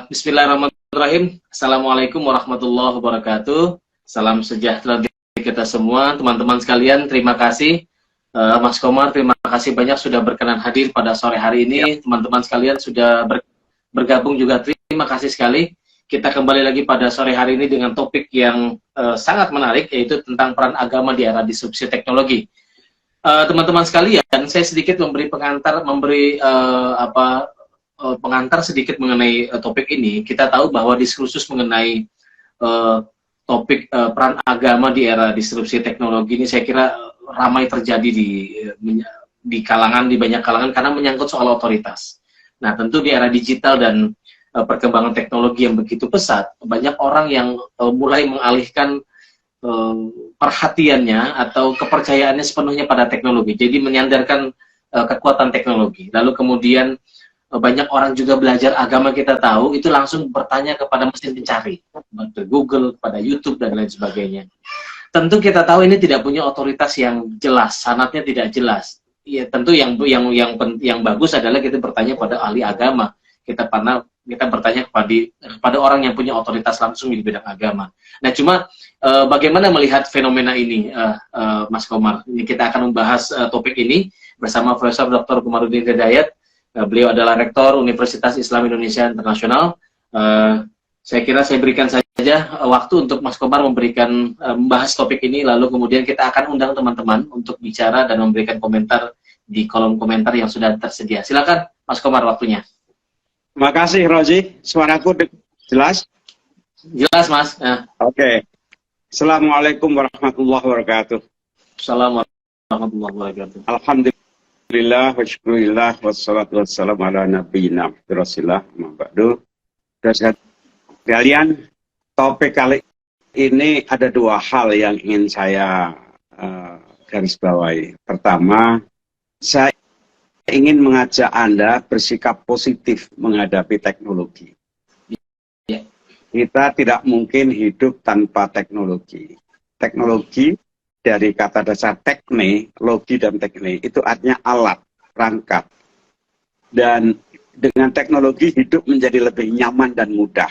Bismillahirrahmanirrahim. Assalamualaikum warahmatullahi wabarakatuh. Salam sejahtera bagi kita semua, teman-teman sekalian. Terima kasih, Mas Komar. Terima kasih banyak sudah berkenan hadir pada sore hari ini. Teman-teman sekalian sudah bergabung juga. Terima kasih sekali. Kita kembali lagi pada sore hari ini dengan topik yang sangat menarik, yaitu tentang peran agama di era disrupsi teknologi. Teman-teman sekalian, saya sedikit memberi pengantar, pengantar sedikit mengenai topik ini. Kita tahu bahwa diskursus mengenai topik peran agama di era disrupsi teknologi ini saya kira ramai terjadi di banyak kalangan karena menyangkut soal otoritas. Nah, tentu di era digital dan perkembangan teknologi yang begitu pesat, banyak orang yang mulai mengalihkan perhatiannya atau kepercayaannya sepenuhnya pada teknologi. Jadi menyandarkan kekuatan teknologi. Lalu kemudian banyak orang juga belajar agama, kita tahu itu langsung bertanya kepada mesin pencari, kepada Google, kepada YouTube dan lain sebagainya. Tentu kita tahu ini tidak punya otoritas yang jelas, sanadnya tidak jelas. Ya tentu yang bagus adalah kita bertanya pada ahli agama. Kita bertanya kepada orang yang punya otoritas langsung di bidang agama. Nah, cuma bagaimana melihat fenomena ini, Mas Komar? Ini kita akan membahas topik ini bersama Profesor Dr. Komarudin Hidayat. Beliau adalah Rektor Universitas Islam Indonesia Internasional. Saya kira saya berikan saja waktu untuk Mas Komar membahas topik ini, lalu kemudian kita akan undang teman-teman untuk bicara dan memberikan komentar di kolom komentar yang sudah tersedia. Silakan, Mas Komar, waktunya. Terima kasih, Rozi. Suaraku jelas? Jelas, Mas. Oke. Assalamualaikum warahmatullahi wabarakatuh. Assalamualaikum warahmatullahi wabarakatuh. Alhamdulillah, wa syukurillah, wassalatu wassalamu ala nabiyina Rasulillah, ma'ba'du. Kalian, topik kali ini ada dua hal yang ingin saya garis bawahi. Pertama, saya ingin mengajak Anda bersikap positif menghadapi teknologi. Kita tidak mungkin hidup tanpa teknologi. Teknologi dari kata dasar tekne, logi dan tekne, itu artinya alat, perangkat. Dan dengan teknologi hidup menjadi lebih nyaman dan mudah.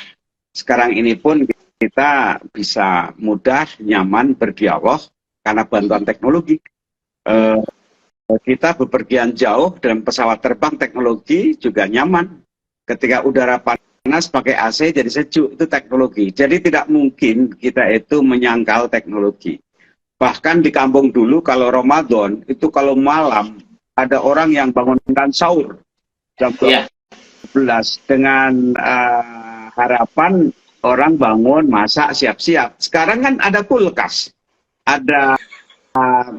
Sekarang ini pun kita bisa mudah, nyaman, berdialog karena bantuan teknologi. Kita bepergian jauh dalam pesawat terbang teknologi juga nyaman. Ketika udara panas pakai AC jadi sejuk, itu teknologi. Jadi tidak mungkin kita itu menyangkal teknologi. Bahkan di kampung dulu kalau Ramadan, itu kalau malam ada orang yang bangunkan sahur jam 12 dengan harapan orang bangun, masak, siap-siap. Sekarang kan ada kulkas, ada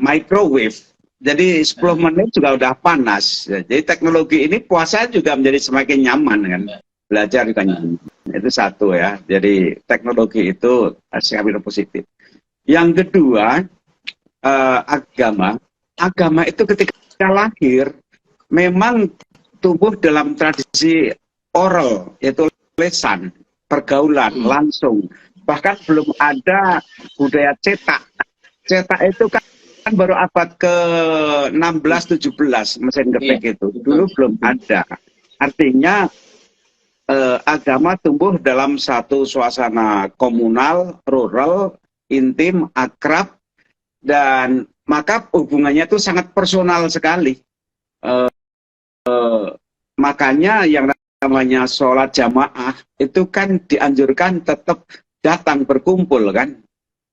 microwave. Jadi 10 menit juga udah panas. Jadi teknologi ini puasa juga menjadi semakin nyaman kan. Belajar juga nyaman. Itu satu ya. Jadi teknologi itu sangat positif. Yang kedua, agama. Agama itu ketika lahir memang tumbuh dalam tradisi oral, yaitu lisan, pergaulan, langsung. Bahkan belum ada budaya cetak. Cetak itu kan baru abad ke-16-17 mesin ketik itu. Dulu belum ada. Artinya agama tumbuh dalam satu suasana komunal, rural, intim, akrab, dan maka hubungannya itu sangat personal sekali. Makanya yang namanya sholat jamaah itu kan dianjurkan tetap datang berkumpul kan.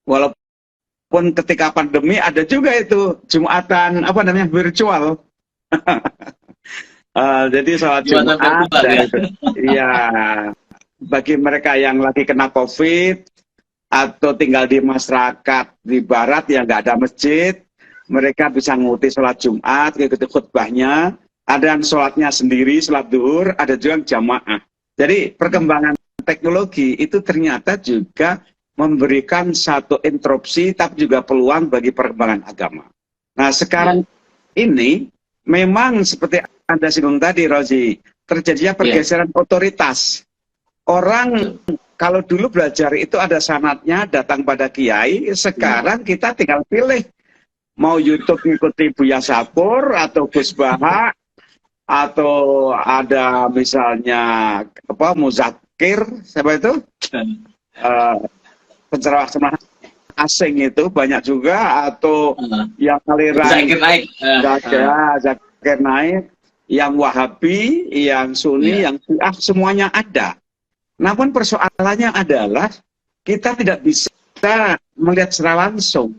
Walaupun ketika pandemi ada juga itu Jumatan virtual. Jadi sholat Jumat ya bagi mereka yang lagi kena COVID atau tinggal di masyarakat di barat yang nggak ada masjid, mereka bisa ngikuti sholat Jumat, ngikuti khutbahnya. Ada yang sholatnya sendiri, sholat duhur, ada juga yang jamaah. Jadi perkembangan teknologi itu ternyata juga memberikan satu interupsi tapi juga peluang bagi perkembangan agama. Nah sekarang ini memang seperti Anda singgung tadi, Rozi, terjadinya pergeseran otoritas. Orang kalau dulu belajar itu ada sanatnya, datang pada kiai, sekarang kita tinggal pilih mau YouTube ngikuti Buya Syapur atau Gus Baha atau ada misalnya apa Muzakir, siapa itu uh, penceramah asing itu banyak juga, atau yang aliran Zakir Naik, Zakir Naik, yang Wahabi, yang Sunni, yang Syiah, semuanya ada. Namun persoalannya adalah kita tidak bisa melihat secara langsung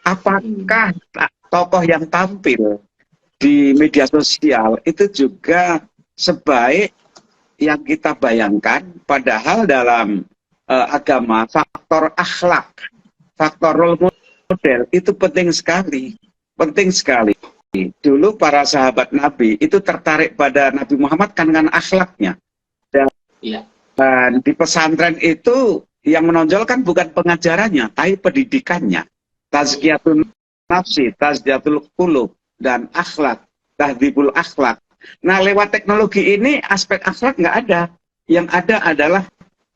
apakah tokoh yang tampil di media sosial itu juga sebaik yang kita bayangkan. Padahal dalam agama faktor akhlak, faktor role model itu penting sekali, penting sekali. Dulu para sahabat Nabi itu tertarik pada Nabi Muhammad karena akhlaknya. Dan di pesantren itu yang menonjolkan bukan pengajarannya, tapi pendidikannya. Tazkiyatun nafsi, tazkiyatul qulub, dan akhlak, tahdhibul akhlak. Nah, lewat teknologi ini aspek akhlak nggak ada. Yang ada adalah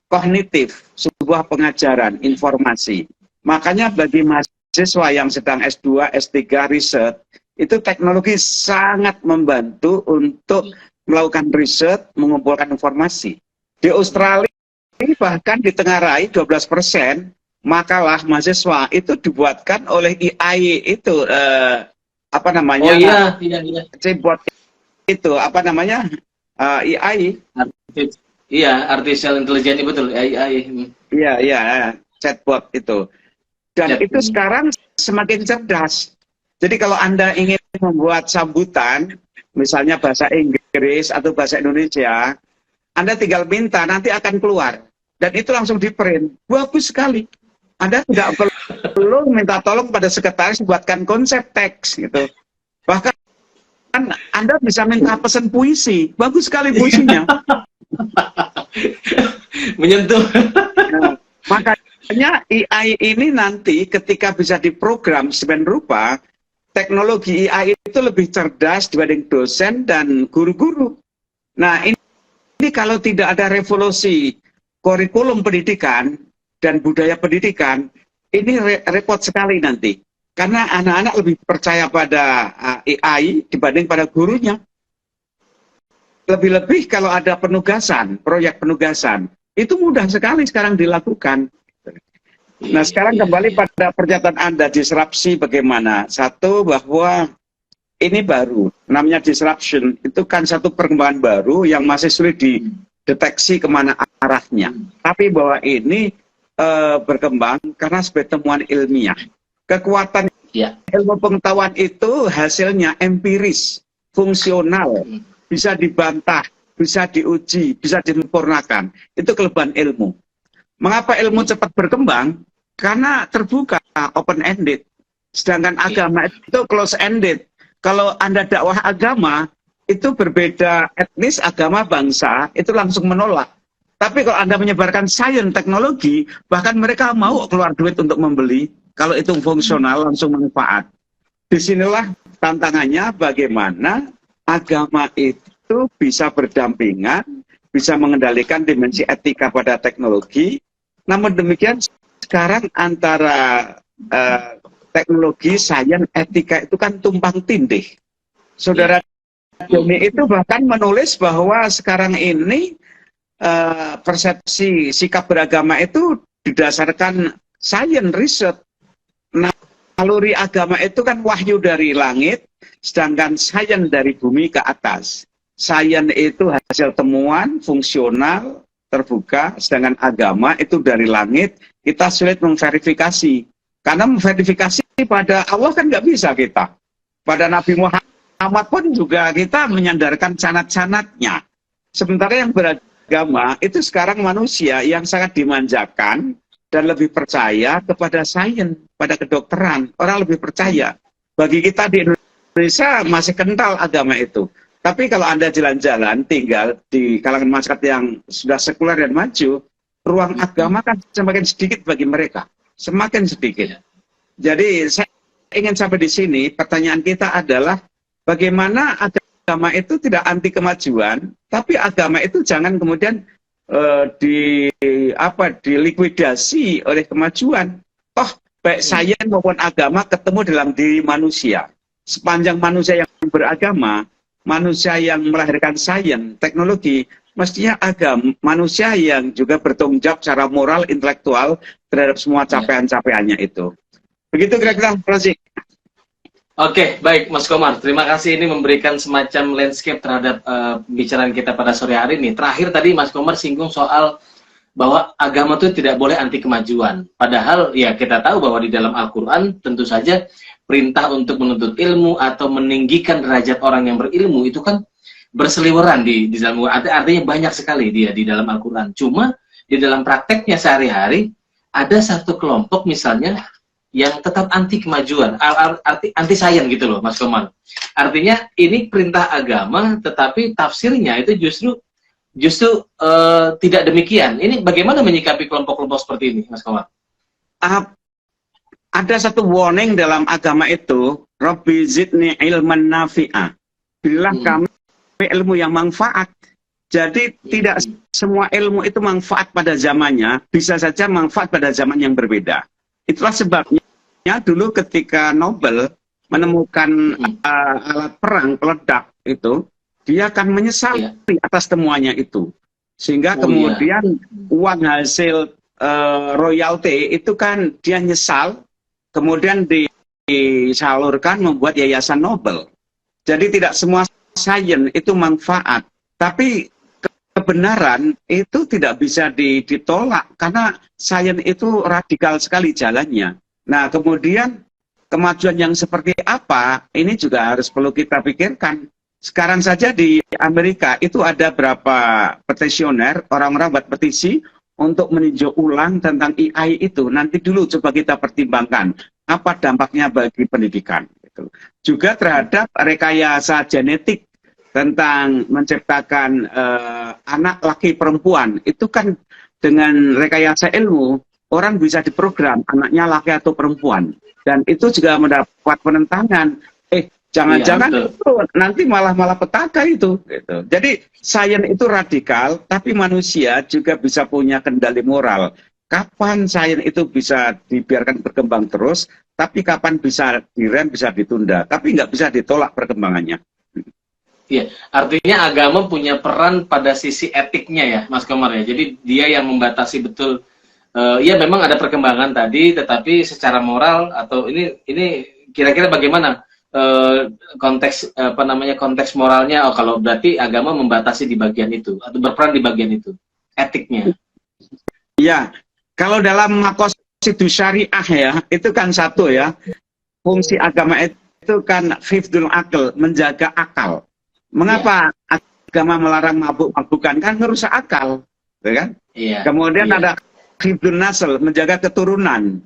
kognitif, sebuah pengajaran, informasi. Makanya bagi mahasiswa yang sedang S2, S3 riset, itu teknologi sangat membantu untuk melakukan riset, mengumpulkan informasi. Di Australia bahkan ditengarai 12% makalah mahasiswa itu dibuatkan oleh AI itu apa namanya? Oh iya. Chatbot itu apa namanya? AI. Iya, artificial intelligence, betul, AI. Iya, chatbot itu. Dan itu sekarang semakin cerdas. Jadi kalau Anda ingin membuat sambutan, misalnya bahasa Inggris atau bahasa Indonesia, Anda tinggal minta, nanti akan keluar. Dan itu langsung di-print. Bagus sekali. Anda tidak perlu minta tolong pada sekretaris buatkan konsep teks gitu. Bahkan Anda bisa minta pesan puisi. Bagus sekali puisinya. Menyentuh. Nah, makanya AI ini nanti ketika bisa diprogram sedemikian rupa, teknologi AI itu lebih cerdas dibanding dosen dan guru-guru. Nah, ini kalau tidak ada revolusi kurikulum pendidikan dan budaya pendidikan, ini repot sekali nanti. Karena anak-anak lebih percaya pada AI dibanding pada gurunya. Lebih-lebih kalau ada penugasan, proyek penugasan, itu mudah sekali sekarang dilakukan. Nah, sekarang kembali pada pernyataan Anda, disrupsi bagaimana? Satu, bahwa ini baru, namanya disruption, itu kan satu perkembangan baru yang masih sulit dideteksi kemana arahnya. Tapi bahwa ini berkembang karena sebagai temuan ilmiah. Kekuatan ilmu pengetahuan itu hasilnya empiris, fungsional, bisa dibantah, bisa diuji, bisa disempurnakan. Itu kelebihan ilmu. Mengapa ilmu cepat berkembang? Karena terbuka, open-ended. Sedangkan agama itu close-ended. Kalau Anda dakwah agama, itu berbeda etnis, agama, bangsa, itu langsung menolak. Tapi kalau Anda menyebarkan sains, teknologi, bahkan mereka mau keluar duit untuk membeli. Kalau itu fungsional, langsung manfaat. Disinilah tantangannya bagaimana agama itu bisa berdampingan, bisa mengendalikan dimensi etika pada teknologi. Namun demikian, sekarang antara teknologi, sains, etika itu kan tumpang tindih. Saudara Joni itu bahkan menulis bahwa sekarang ini persepsi sikap beragama itu didasarkan sains, riset. Nah, naluri agama itu kan wahyu dari langit, sedangkan sains dari bumi ke atas. Sains itu hasil temuan, fungsional, terbuka, sedangkan agama itu dari langit, kita sulit memverifikasi. Karena memverifikasi pada Allah kan nggak bisa kita. Pada Nabi Muhammad pun juga kita menyandarkan sanad-sanadnya. Sementara yang beragama itu sekarang manusia yang sangat dimanjakan dan lebih percaya kepada sains, pada kedokteran. Orang lebih percaya. Bagi kita di Indonesia masih kental agama itu. Tapi kalau Anda jalan-jalan, tinggal di kalangan masyarakat yang sudah sekuler dan maju, ruang agama kan semakin sedikit bagi mereka. Semakin sedikit. Jadi saya ingin sampai di sini, pertanyaan kita adalah bagaimana agama itu tidak anti kemajuan, tapi agama itu jangan kemudian dilikuidasi oleh kemajuan. Toh baik sains maupun agama ketemu dalam diri manusia. Sepanjang manusia yang beragama, manusia yang melahirkan sains, teknologi, mestinya manusia yang juga bertanggung jawab secara moral, intelektual terhadap semua capaian-capaiannya itu. Begitu kira-kira, Prosi. Oke, baik Mas Komar. Terima kasih ini memberikan semacam landscape terhadap pembicaraan kita pada sore hari ini. Terakhir tadi Mas Komar singgung soal bahwa agama itu tidak boleh anti kemajuan. Padahal ya kita tahu bahwa di dalam Al-Quran tentu saja perintah untuk menuntut ilmu atau meninggikan derajat orang yang berilmu itu kan berseliweran di dalam artinya banyak sekali dia di dalam Al-Quran. Cuma di dalam prakteknya sehari-hari ada satu kelompok misalnya yang tetap anti kemajuan, anti sains gitu loh, Mas Komar. Artinya ini perintah agama, tetapi tafsirnya itu justru tidak demikian. Ini bagaimana menyikapi kelompok-kelompok seperti ini, Mas Komar? Ada satu warning dalam agama itu, Rabbi zidni ilman nafi'ah. Berilah kami ilmu yang manfaat. Jadi tidak semua ilmu itu manfaat pada zamannya, bisa saja manfaat pada zaman yang berbeda. Itulah sebabnya dulu ketika Nobel menemukan alat perang peledak itu, dia akan menyesal atas temuannya itu. Sehingga kemudian uang hasil royalti itu kan dia nyesal, kemudian disalurkan membuat yayasan Nobel. Jadi tidak semua sains itu manfaat, tapi kebenaran itu tidak bisa ditolak karena sains itu radikal sekali jalannya. Nah, kemudian kemajuan yang seperti apa, ini juga harus perlu kita pikirkan. Sekarang saja di Amerika itu ada berapa petisioner, orang-orang buat petisi untuk meninjau ulang tentang AI itu. Nanti dulu coba kita pertimbangkan apa dampaknya bagi pendidikan. Juga terhadap rekayasa genetik tentang menciptakan anak laki perempuan. Itu kan dengan rekayasa ilmu, orang bisa diprogram anaknya laki atau perempuan, dan itu juga mendapat penentangan. Jangan-jangan itu nanti malah petaka itu. Gitu. Jadi sains itu radikal, tapi manusia juga bisa punya kendali moral. Kapan sains itu bisa dibiarkan berkembang terus, tapi kapan bisa direm, bisa ditunda, tapi nggak bisa ditolak perkembangannya. Iya, artinya agama punya peran pada sisi etiknya ya, Mas Komar ya. Jadi dia yang membatasi betul. Ya memang ada perkembangan tadi, tetapi secara moral atau ini kira-kira bagaimana konteks konteks moralnya? Oh, kalau berarti agama membatasi di bagian itu atau berperan di bagian itu, etiknya. Ya, kalau dalam maqasidus syariah ya, itu kan satu ya, fungsi agama itu kan hifdzul aql, menjaga akal. Mengapa agama melarang mabuk-mabukan? Kan merusak akal, kan? Kemudian ada hifdzun nasl, menjaga keturunan.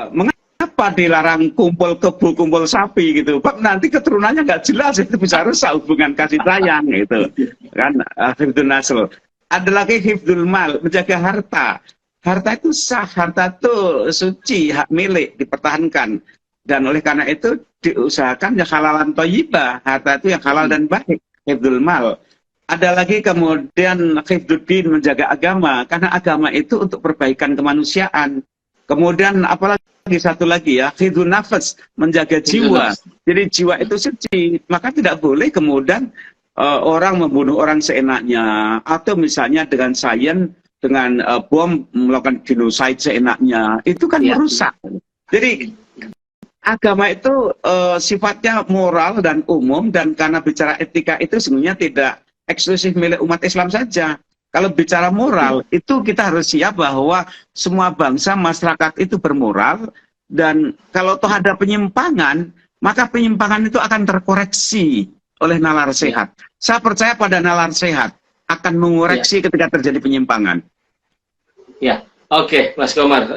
Mengapa dilarang kumpul kebo, kumpul sapi gitu? Bab nanti keturunannya nggak jelas, itu bisa rusak hubungan kasih sayang gitu. Kan hifdzun nasl. Ada lagi hifdzul mal, menjaga harta. Harta itu sah, harta itu suci, hak milik, dipertahankan. Dan oleh karena itu diusahakan ya halalan thayyibah, harta itu yang halal dan baik, hifdzul mal. Ada lagi kemudian hifdzuddin, menjaga agama, karena agama itu untuk perbaikan kemanusiaan. Kemudian apalagi satu lagi ya, hifdzun nafas, menjaga jiwa. Jadi jiwa itu suci, maka tidak boleh kemudian orang membunuh orang seenaknya, atau misalnya dengan sains, dengan bom melakukan genocide seenaknya, itu kan merusak. Jadi agama itu sifatnya moral dan umum, dan karena bicara etika itu sebenarnya tidak eksklusif milik umat Islam saja. Kalau bicara moral, itu kita harus siap bahwa semua bangsa, masyarakat itu bermoral, dan kalau toh ada penyimpangan, maka penyimpangan itu akan terkoreksi oleh nalar sehat. Saya percaya pada nalar sehat akan mengoreksi ketika terjadi penyimpangan. Ya, oke, Mas Komar.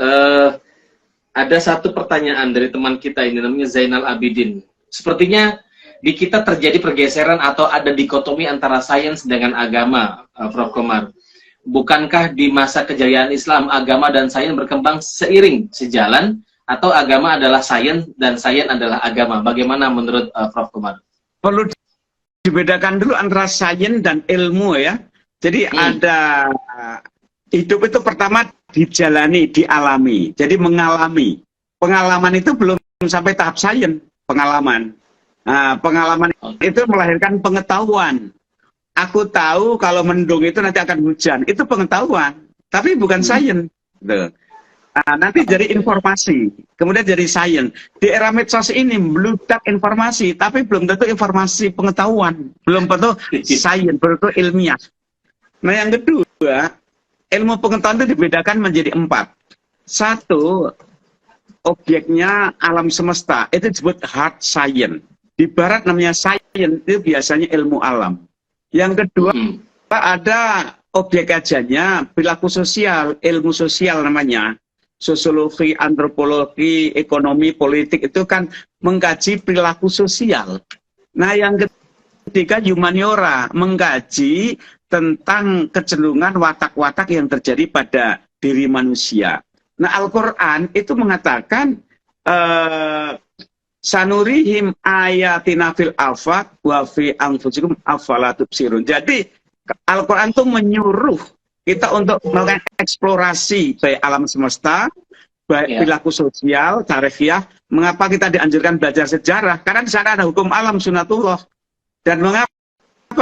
Ada satu pertanyaan dari teman kita ini, namanya Zainal Abidin. Sepertinya di kita terjadi pergeseran atau ada dikotomi antara sains dengan agama, Prof. Komar. Bukankah di masa kejayaan Islam, agama dan sains berkembang seiring, sejalan, atau agama adalah sains dan sains adalah agama? Bagaimana menurut Prof. Komar? Perlu dibedakan dulu antara sains dan ilmu ya. Jadi ada hidup itu pertama dijalani, dialami. Jadi mengalami. Pengalaman itu belum sampai tahap sains, pengalaman. Nah, pengalaman itu melahirkan pengetahuan. Aku tahu kalau mendung itu nanti akan hujan. Itu pengetahuan, tapi bukan sains. Gitu. Nah, nanti jadi informasi, kemudian jadi sains. Di era medsos ini meludak informasi, tapi belum tentu informasi pengetahuan, belum tentu sains, belum tentu ilmiah. Nah, yang kedua, ilmu pengetahuan itu dibedakan menjadi 4. Satu, objeknya alam semesta, itu disebut hard science. Di barat namanya sains, itu biasanya ilmu alam. Yang kedua, ada objek kajiannya perilaku sosial, ilmu sosial namanya. Sosiologi, antropologi, ekonomi, politik itu kan mengkaji perilaku sosial. Nah, yang ketiga humaniora, mengkaji tentang kecenderungan watak-watak yang terjadi pada diri manusia. Nah, Al-Quran itu mengatakan sanurihim ayatina fil afaq wa fi anfusikum afala tubsirun. Jadi Al-Quran itu menyuruh kita untuk melakukan eksplorasi baik alam semesta, baik perilaku sosial, tarikhiyah. Mengapa kita dianjurkan belajar sejarah? Karena di sana ada hukum alam sunatullah. Dan mengapa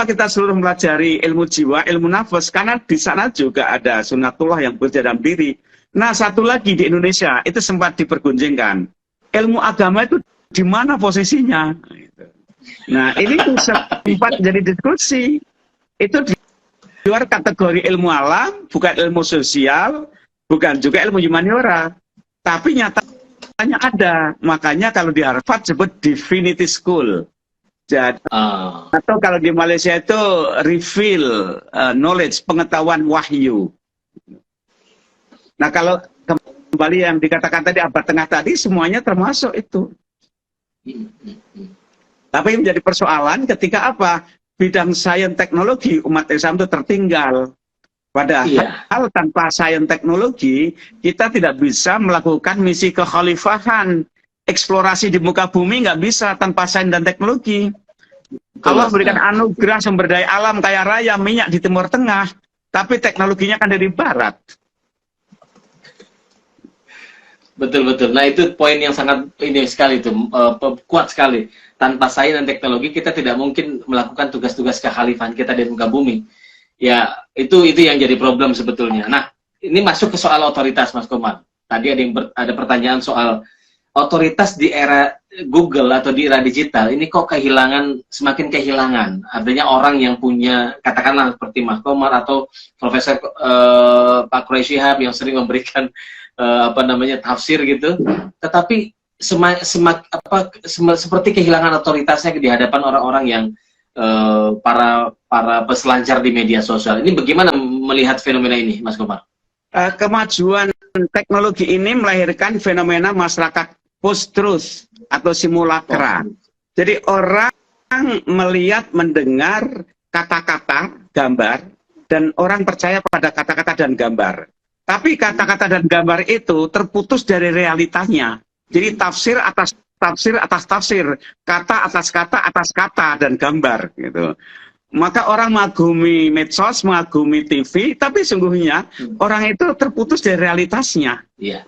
kita seluruh melajari ilmu jiwa, ilmu nafas? Karena di sana juga ada sunatullah yang bekerja dalam diri. Nah, satu lagi di Indonesia itu sempat dipergunjingkan. Ilmu agama itu di mana posisinya? Nah, ini sempat jadi diskusi. Itu di luar kategori ilmu alam, bukan ilmu sosial, bukan juga ilmu humaniora. Tapi nyatanya ada. Makanya kalau di Harvard disebut divinity school. Jadi, atau kalau di Malaysia itu reveal knowledge, pengetahuan wahyu. Nah, kalau kembali yang dikatakan tadi abad tengah tadi, semuanya termasuk itu. Tapi menjadi persoalan ketika apa? Bidang sains teknologi umat Islam itu tertinggal. Padahal tanpa sains teknologi, kita tidak bisa melakukan misi kekhalifahan. Eksplorasi di muka bumi nggak bisa tanpa sains dan teknologi. Allah berikan anugerah sumber daya alam kaya raya, minyak di Timur Tengah, tapi teknologinya kan dari Barat. Betul-betul. Nah, itu poin yang sangat ini sekali itu, kuat sekali. Tanpa sains dan teknologi kita tidak mungkin melakukan tugas-tugas kekhalifahan kita di muka bumi. Ya, itu yang jadi problem sebetulnya. Nah, ini masuk ke soal otoritas, Mas Komar. Tadi ada pertanyaan soal otoritas di era Google atau di era digital. Ini kok semakin kehilangan. Artinya orang yang punya, katakanlah seperti Mas Komar atau Profesor Pak Quraish Shihab yang sering memberikan tafsir gitu. Tetapi seperti kehilangan otoritasnya di hadapan orang-orang yang para peselancar di media sosial. Ini bagaimana melihat fenomena ini, Mas Komar? Kemajuan teknologi ini melahirkan fenomena masyarakat post-truth atau simulakra. Jadi orang melihat, mendengar kata-kata, gambar, dan orang percaya pada kata-kata dan gambar. Tapi kata-kata dan gambar itu terputus dari realitanya. Jadi tafsir atas tafsir atas tafsir, kata atas kata dan gambar gitu. Maka orang mengagumi medsos, mengagumi TV, tapi sungguhnya orang itu terputus dari realitasnya.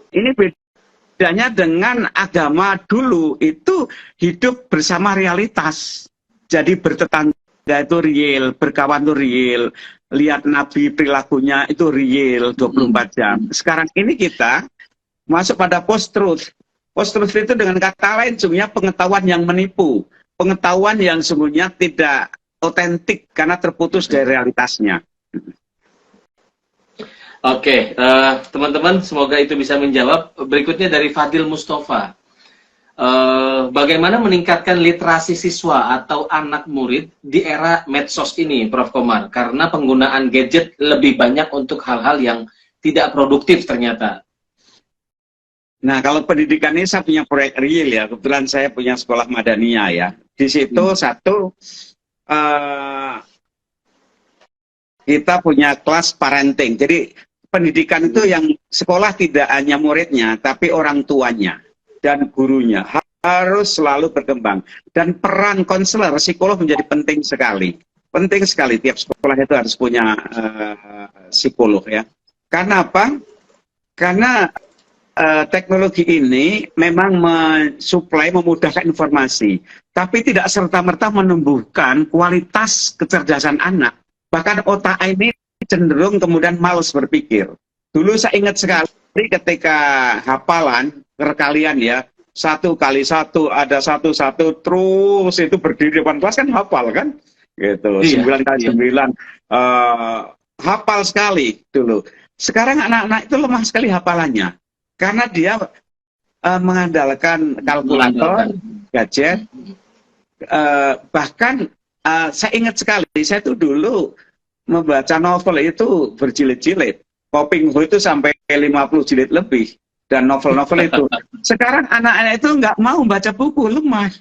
Ini bedanya dengan agama dulu, itu hidup bersama realitas. Jadi bertetangga itu real, berkawan itu real, lihat Nabi perilakunya itu real 24 jam. Sekarang ini kita masuk pada post-truth. Post-truth itu dengan kata lain sungguhnya pengetahuan yang menipu, pengetahuan yang sungguhnya tidak otentik karena terputus dari realitasnya. Oke, teman-teman, semoga itu bisa menjawab. Berikutnya dari Fadil Mustafa. Bagaimana meningkatkan literasi siswa atau anak murid di era medsos ini, Prof. Komar? Karena penggunaan gadget lebih banyak untuk hal-hal yang tidak produktif ternyata. Nah, kalau pendidikan ini saya punya proyek real ya. Kebetulan saya punya sekolah Madaniyah ya. Di situ kita punya kelas parenting. Jadi pendidikan itu yang sekolah tidak hanya muridnya, tapi orang tuanya dan gurunya harus selalu berkembang. Dan peran konselor, psikolog menjadi penting sekali. Penting sekali, tiap sekolah itu harus punya psikolog ya. Karena apa? Karena teknologi ini memang mensuplai, memudahkan informasi, tapi tidak serta-merta menumbuhkan kualitas kecerdasan anak. Bahkan otak ini cenderung kemudian malas berpikir. Dulu saya ingat sekali ketika hafalan perkalian ya, 1 kali 1 ada 1 terus itu berdiri depan kelas kan hafal kan, gitu. 9 kali 9 hafal sekali dulu. Sekarang anak-anak itu lemah sekali hafalannya. Karena dia mengandalkan kalkulator, gadget, bahkan saya ingat sekali, saya tuh dulu membaca novel itu berjilid-jilid. Poping Ho itu sampai 50 jilid lebih, dan novel-novel itu. Sekarang anak-anak itu nggak mau baca buku, lemah.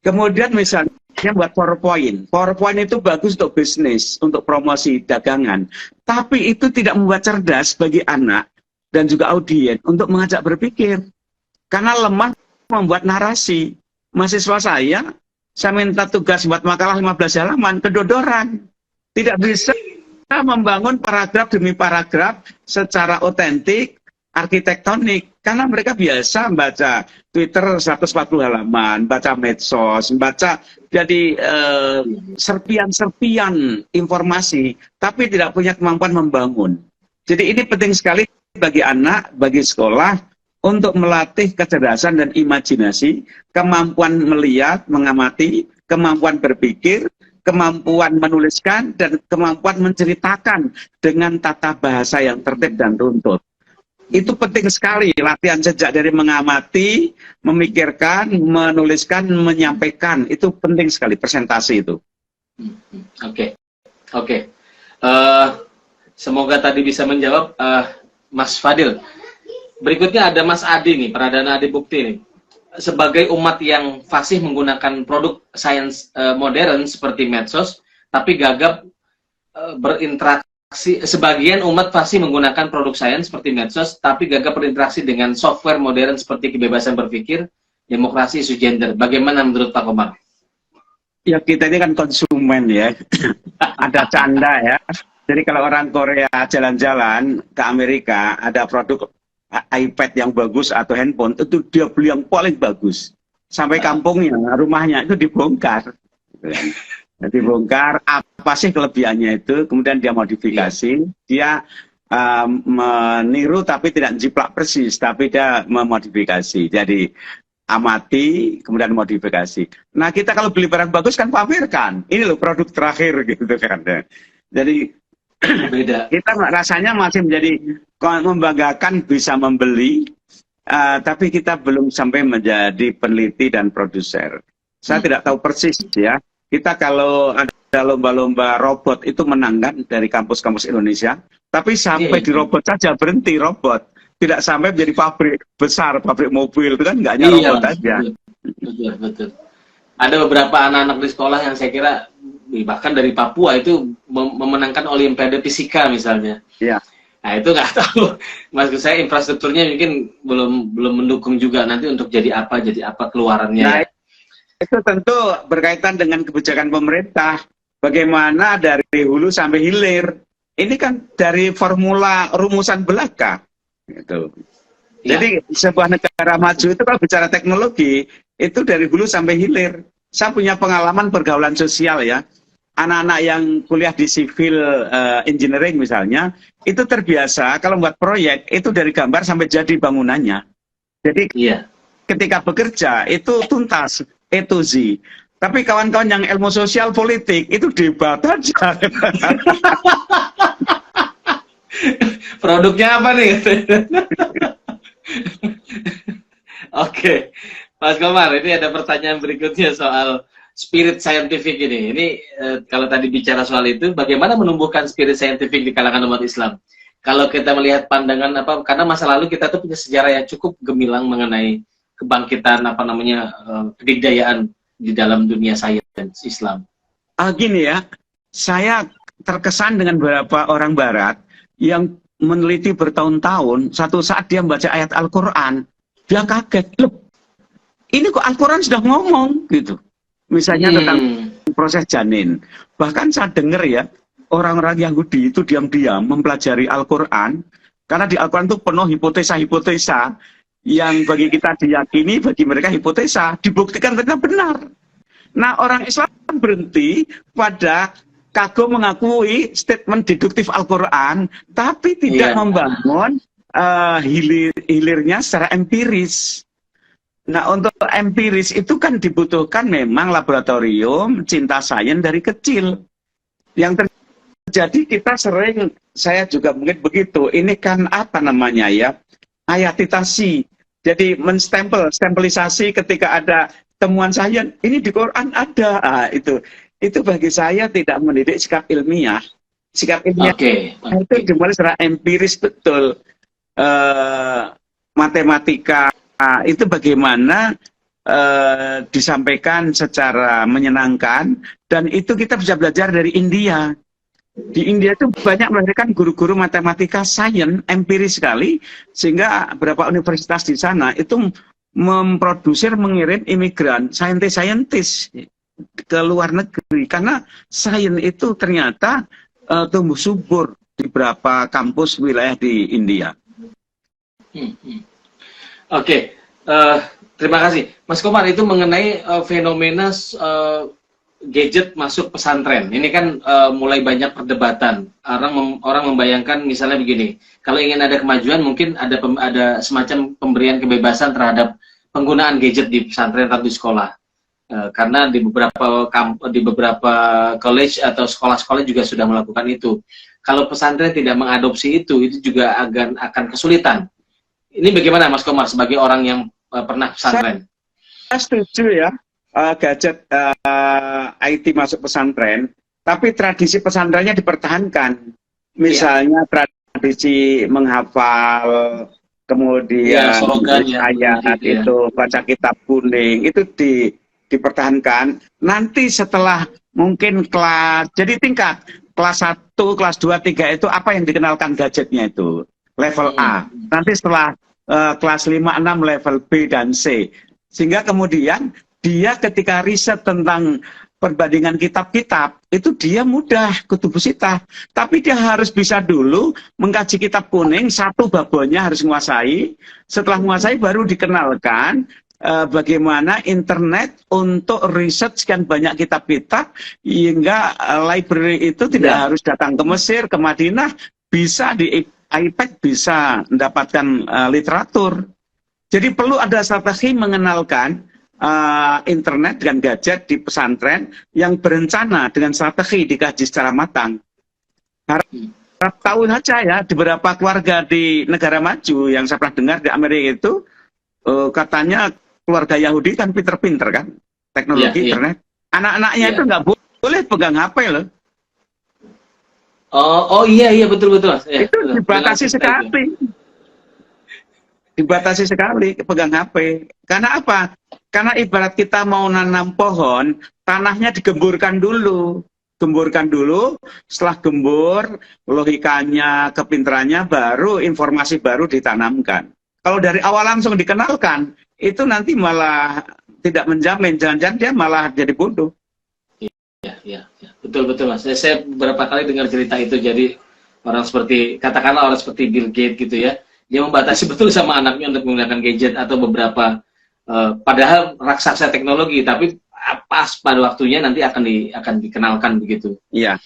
Kemudian misalnya buat PowerPoint. PowerPoint itu bagus untuk bisnis, untuk promosi dagangan. Tapi itu tidak membuat cerdas bagi anak dan juga audiens untuk mengajak berpikir. Karena lemah membuat narasi. Mahasiswa saya minta tugas buat makalah 15 halaman, kedodoran. Tidak bisa membangun paragraf demi paragraf secara otentik, arsitektonik. Karena mereka biasa membaca Twitter 140 halaman, baca medsos, membaca jadi serpian-serpian informasi, tapi tidak punya kemampuan membangun. Jadi ini penting sekali bagi anak, bagi sekolah, untuk melatih kecerdasan dan imajinasi, kemampuan melihat, mengamati, kemampuan berpikir, kemampuan menuliskan, dan kemampuan menceritakan dengan tata bahasa yang tertib dan runtut. Itu penting sekali, latihan sejak dari mengamati, memikirkan, menuliskan, menyampaikan, itu penting sekali, presentasi itu. Oke. Semoga tadi bisa menjawab Mas Fadil. Berikutnya ada Mas Adi nih, Pradana Adi Bukti nih. Sebagai umat yang fasih menggunakan produk sains modern seperti medsos, tapi gagap berinteraksi. Sebagian umat fasih menggunakan produk sains seperti medsos, tapi gagap berinteraksi dengan software modern seperti kebebasan berpikir, demokrasi, isu gender. Bagaimana menurut Pak Komar? Ya kita ini kan konsumen ya, ada canda ya. Jadi kalau orang Korea jalan-jalan ke Amerika, ada produk iPad yang bagus atau handphone, itu dia beli yang paling bagus. Sampai kampungnya, rumahnya itu dibongkar. Dibongkar, apa sih kelebihannya itu, kemudian dia modifikasi, dia meniru tapi tidak jiplak persis, tapi dia memodifikasi. Jadi amati, kemudian modifikasi. Nah kita kalau beli barang bagus kan pamerkan, ini loh produk terakhir gitu kan. Jadi beda. Kita rasanya masih menjadi membanggakan bisa membeli, tapi kita belum sampai menjadi peneliti dan produser. Saya tidak tahu persis ya. Kita kalau ada lomba-lomba robot itu menangkan dari kampus-kampus Indonesia, tapi sampai di robot saja berhenti robot. Tidak sampai menjadi pabrik besar, pabrik mobil itu kan nggak hanya robot aja. Betul. Ada beberapa anak-anak di sekolah yang saya kira bahkan dari Papua itu memenangkan Olimpiade Fisika misalnya. Iya. Nah itu nggak tahu, maksud saya infrastrukturnya mungkin belum mendukung juga nanti untuk jadi apa keluarannya. Nah, itu tentu berkaitan dengan kebijakan pemerintah. Bagaimana dari hulu sampai hilir. Ini kan dari formula rumusan belaka. Gitu. Ya. Jadi sebuah negara maju itu kalau bicara teknologi itu dari hulu sampai hilir. Saya punya pengalaman pergaulan sosial ya. Anak-anak yang kuliah di civil engineering misalnya, itu terbiasa kalau buat proyek itu dari gambar sampai jadi bangunannya. Jadi ketika bekerja itu tuntas, A to Z. Tapi kawan-kawan yang ilmu sosial politik itu debat aja. Produknya apa nih? Oke, Mas Komar, ini ada pertanyaan berikutnya soal spirit scientific ini. Ini kalau tadi bicara soal itu, bagaimana menumbuhkan spirit scientific di kalangan umat Islam? Kalau kita melihat pandangan karena masa lalu kita tuh punya sejarah yang cukup gemilang mengenai kebangkitan kedikdayaan di dalam dunia sains Islam. Gini ya, saya terkesan dengan beberapa orang Barat yang meneliti bertahun-tahun, satu saat dia membaca ayat Al-Quran, dia kaget, loh, ini kok Al-Quran sudah ngomong gitu. Misalnya tentang proses janin. Bahkan saya dengar ya, orang-orang Yahudi itu diam-diam mempelajari Al-Quran, karena di Al-Quran itu penuh hipotesa-hipotesa yang bagi kita diyakini, bagi mereka hipotesa, dibuktikan ternyata benar. Nah, orang Islam berhenti pada kagum mengakui statement deduktif Al-Quran, tapi tidak membangun hilirnya secara empiris. Nah, untuk empiris itu kan dibutuhkan memang laboratorium, cinta sains dari kecil. Yang terjadi kita sering, saya juga mungkin begitu, ini kan apa namanya ya, ayatitasi. Jadi stempelisasi ketika ada temuan sains, ini di Quran ada. Itu bagi saya tidak mendidik sikap ilmiah. Sikap ilmiah itu dimulai secara empiris betul. Matematika itu bagaimana disampaikan secara menyenangkan, dan itu kita bisa belajar dari India. Di India itu banyak melahirkan guru-guru matematika sains empiris sekali, sehingga beberapa universitas di sana itu mengirim imigran, saintis ke luar negeri, karena sains itu ternyata tumbuh subur di beberapa kampus wilayah di India. Oke, terima kasih Mas Komar. Itu mengenai fenomena gadget masuk pesantren. Ini kan mulai banyak perdebatan. Orang membayangkan misalnya begini, kalau ingin ada kemajuan mungkin ada semacam pemberian kebebasan terhadap penggunaan gadget di pesantren atau di sekolah. Karena di beberapa college atau sekolah-sekolah juga sudah melakukan itu. Kalau pesantren tidak mengadopsi itu juga akan kesulitan. Ini bagaimana Mas Komar sebagai orang yang pernah pesantren? Saya setuju ya, gadget IT masuk pesantren, tapi tradisi pesantrennya dipertahankan. Misalnya tradisi menghafal, kemudian ayat itu, baca kitab kuning, itu dipertahankan. Nanti setelah mungkin jadi tingkat kelas 1, kelas 2, 3 itu apa yang dikenalkan gadgetnya itu? Level A. Nanti setelah kelas 5, 6 level B dan C. Sehingga kemudian dia ketika riset tentang perbandingan kitab-kitab, itu dia mudah kutubusita. Tapi dia harus bisa dulu mengkaji kitab kuning, satu babonnya harus menguasai. Setelah menguasai baru dikenalkan bagaimana internet untuk riset sekian banyak kitab-kitab, hingga library itu tidak harus datang ke Mesir, ke Madinah, bisa di iPad bisa mendapatkan literatur. Jadi perlu ada strategi mengenalkan internet dan gadget di pesantren yang berencana dengan strategi dikaji secara matang. Harap tahu saja ya, di beberapa keluarga di negara maju yang saya pernah dengar di Amerika itu, katanya keluarga Yahudi kan pinter-pinter kan, teknologi internet. Anak-anaknya itu nggak boleh pegang HP loh. Oh iya betul. Itu dibatasi sekali. Dibatasi sekali pegang HP. Karena apa? Karena ibarat kita mau nanam pohon, tanahnya digemburkan dulu. Gemburkan dulu, setelah gembur, logikanya, kepintarannya, baru informasi baru ditanamkan. Kalau dari awal langsung dikenalkan, itu nanti malah tidak menjamin, jangan-jangan dia malah jadi bodoh. Iya. Betul Mas. Saya beberapa kali dengar cerita itu, jadi katakanlah orang seperti Bill Gates gitu ya, dia membatasi betul sama anaknya untuk menggunakan gadget atau beberapa padahal raksasa teknologi, tapi pas pada waktunya nanti akan dikenalkan begitu. Iya.